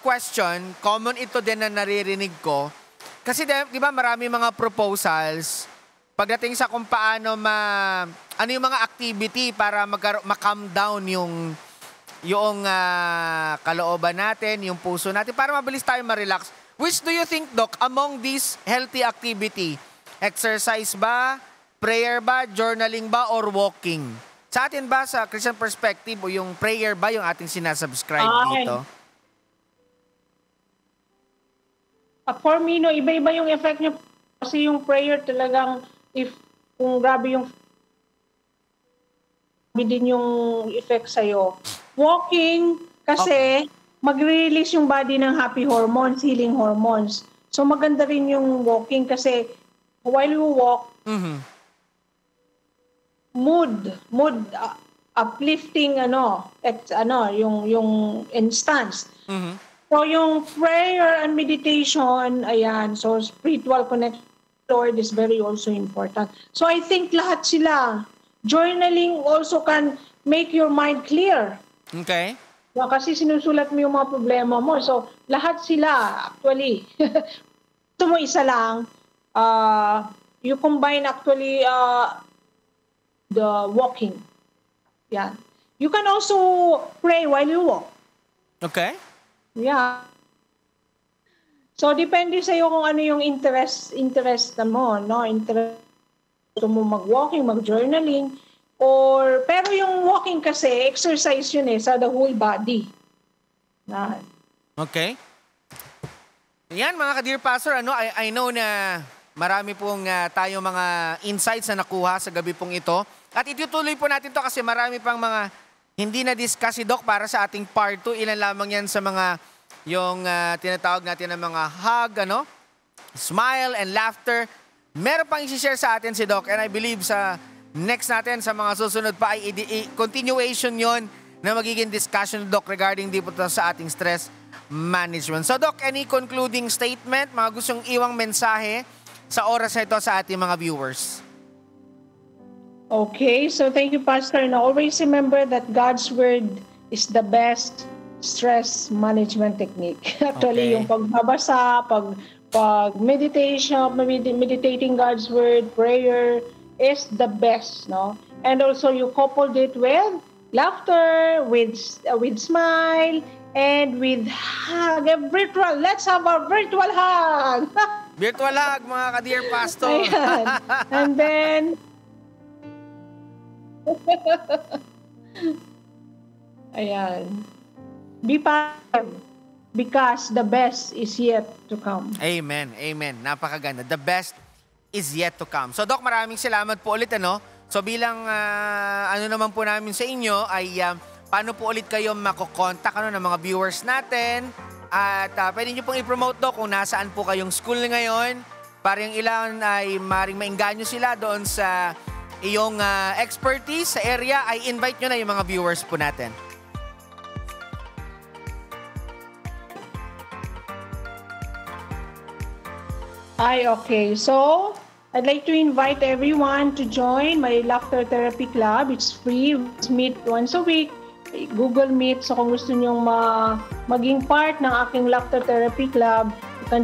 question. Common ito din na naririnig ko. Kasi di ba marami mga proposals pagdating sa kung paano ano yung mga activity para ma-calm down yung kalooban natin, yung puso natin, para mabilis tayo ma-relax. Which do you think, Doc, among these healthy activity? Exercise ba? Prayer ba? Journaling ba? Or walking? Sa atin ba, sa Christian perspective, o yung prayer ba yung ating sinasubscribe dito? For me, no, iba-iba yung effect niya. Kasi yung prayer talagang, kung grabe yung din yung effect sa'yo. Walking, kasi mag-release yung body ng happy hormones, healing hormones. So maganda rin yung walking kasi while you walk, mood uplifting yung instance. So yung prayer and meditation, ayan, so spiritual connection with Lord is very also important. So I think lahat sila. Journaling also can make your mind clear. Okay. Kasi sinusulat mo yung mga problema mo. So, lahat sila, actually. Ito mo isa lang, you combine actually the walking. Yan. You can also pray while you walk. Okay. Yeah. So, depende sa'yo kung ano yung interest mo, no? Interest mo mag-walking, mag-journaling. Pero yung walking kasi, exercise yun sa the whole body. Okay. Yan mga ka-Dear Pastor, I know na marami pong tayong mga insights na nakuha sa gabi pong ito. At itutuloy po natin to kasi marami pang mga hindi na-discuss si Doc para sa ating part 2. Ilan lamang yan sa mga yung tinatawag natin ng mga hug, smile and laughter. meron pang i-share sa atin si Doc, and I believe sa next natin, sa mga susunod pa ay continuation yon na magiging discussion, Doc, regarding dito sa ating stress management. So Doc, any concluding statement, mga gustong iwang mensahe sa oras na ito sa ating mga viewers? Okay, so thank you, Pastor. Now, always remember that God's Word is the best stress management technique. Actually, Okay. yung pagbabasa, pag-meditation, meditating God's Word, prayer is the best, no? And also, you coupled it with laughter, with smile, and with hug. Virtual. Let's have a virtual hug. Virtual hug, mga ka-Dear Pastor. Ayan. And then, ayan. Be positive because the best is yet to come. Amen, amen. Napakaganda. The best is yet to come. So Doc, maraming salamat po ulit, ano? So bilang ano naman po namin sa inyo ay paano po ulit kayo makokontak ng mga viewers natin, at pwede nyo pong i-promote, Doc, kung nasaan po kayong school ngayon para yung ilan ay maring maingganyo sila doon sa iyong expertise sa area, ay invite nyo na yung mga viewers po natin. Okay. So, I'd like to invite everyone to join my Laughter Therapy Club. It's free. Let's meet once a week. Google Meet. So, kung gusto nyong maging part ng aking Laughter Therapy Club, you can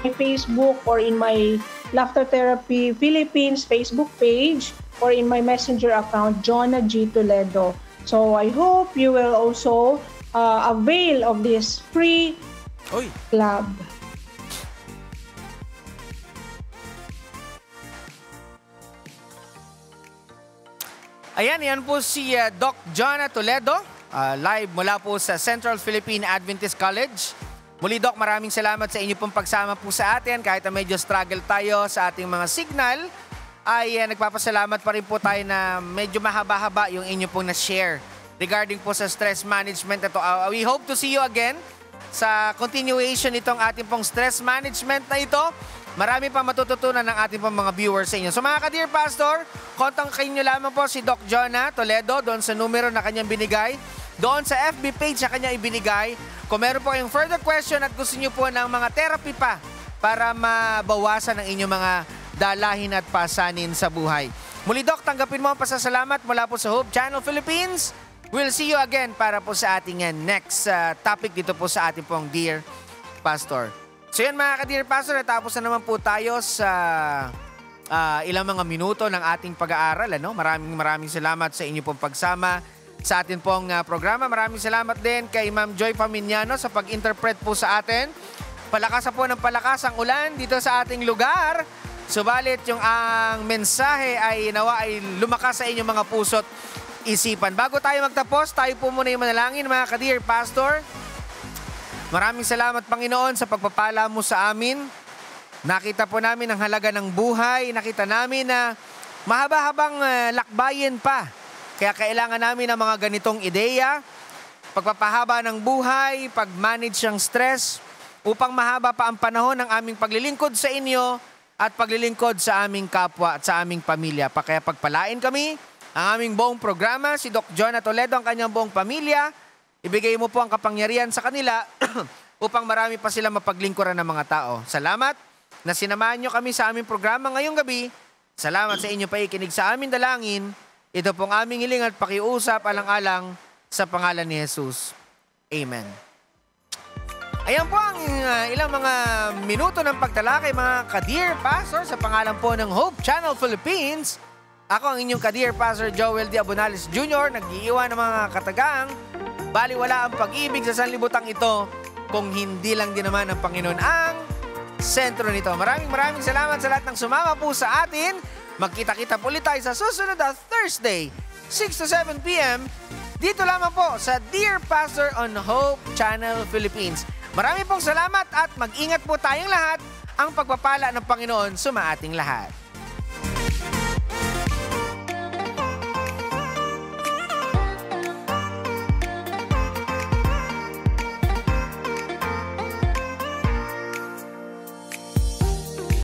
my Facebook or in my Laughter Therapy Philippines Facebook page or in my Messenger account, Jonah G. Toledo. So, I hope you will also avail of this free club. Ayan, yan po si Doc Jonah Toledo, live mula po sa Central Philippine Adventist College. Muli, Doc, maraming salamat sa inyo pong pagsama po sa atin. Kahit na medyo struggle tayo sa ating mga signal, ay nagpapasalamat pa rin po tayo na medyo mahaba-haba yung inyo pong na-share regarding po sa stress management. We hope to see you again sa continuation itong ating pong stress management na ito. Marami pa matututunan ng ating pong mga viewers sa inyo. So mga ka-Dear Pastor, kontakin nyo lamang po si Doc Jonah Toledo doon sa numero na kanyang binigay. Doon sa FB page na kanya ibinigay. Kung meron po kayong further question at gusto nyo po ng mga therapy pa para mabawasan ang inyong mga dalahin at pasanin sa buhay. Muli, Doc, tanggapin mo ang pasasalamat mula po sa Hope Channel Philippines. We'll see you again para po sa ating next topic dito po sa ating pong Dear Pastor. So yan mga ka-Dear Pastor, natapos na naman po tayo sa ilang mga minuto ng ating pag-aaral. Ano? Maraming salamat sa inyo pong pagsama sa atin pong programa. Maraming salamat din kay Ma'am Joy Faminiano sa pag-interpret po sa atin. Palakas po ng palakas ang ulan dito sa ating lugar. Subalit yung ang mensahe ay nawa ay lumakas sa inyong mga puso't isipan. Bago tayo magtapos, tayo po muna yung manalangin mga ka-Dear Pastor. Maraming salamat, Panginoon, sa pagpapala mo sa amin. Nakita po namin ang halaga ng buhay. Nakita namin na mahaba-habang lakbayin pa. Kaya kailangan namin ng mga ganitong ideya, pagpapahaba ng buhay, pag-manage ng stress, upang mahaba pa ang panahon ng aming paglilingkod sa inyo at paglilingkod sa aming kapwa at sa aming pamilya. Kaya pagpalain kami, ang aming buong programa, si Doc Jonah Toledo, ang kanyang buong pamilya. Ibigay mo po ang kapangyarihan sa kanila upang marami pa sila mapaglingkuran ng mga tao. Salamat na sinamahan nyo kami sa aming programa ngayong gabi. Salamat sa inyo paikinig sa aming dalangin. Ito pong aming hiling at pakiusap alang-alang sa pangalan ni Jesus. Amen. Ayan po ang ilang mga minuto ng pagtalakay mga ka-Dear Pastor sa pangalan po ng Hope Channel Philippines. Ako ang inyong ka-Dear Pastor Joel D. Abonales Jr. Nag-iiwan ng mga katagang. Baliwala ang pag-ibig sa sanlibutan ito kung hindi lang din naman ng Panginoon ang sentro nito. Maraming salamat sa lahat ng sumama po sa atin. Magkita-kita po ulit tayo sa susunod na Thursday, 6 to 7 p.m. Dito lamang po sa Dear Pastor on Hope Channel Philippines. Maraming pong salamat at mag-ingat po tayong lahat. Ang pagpapala ng Panginoon sumaating lahat.